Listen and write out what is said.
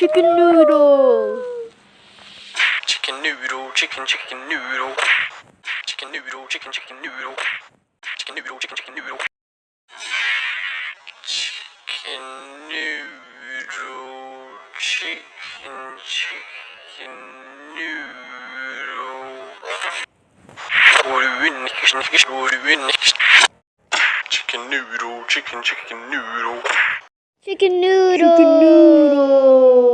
chicken noodle. Chicken noodle, chicken noodle. Chicken noodle, chicken noodle. Chicken noodle, chicken noodle. Chicken noodle, chicken noodle. Chicken noodle, chicken noodle. Chicken noodle. Chicken noodle.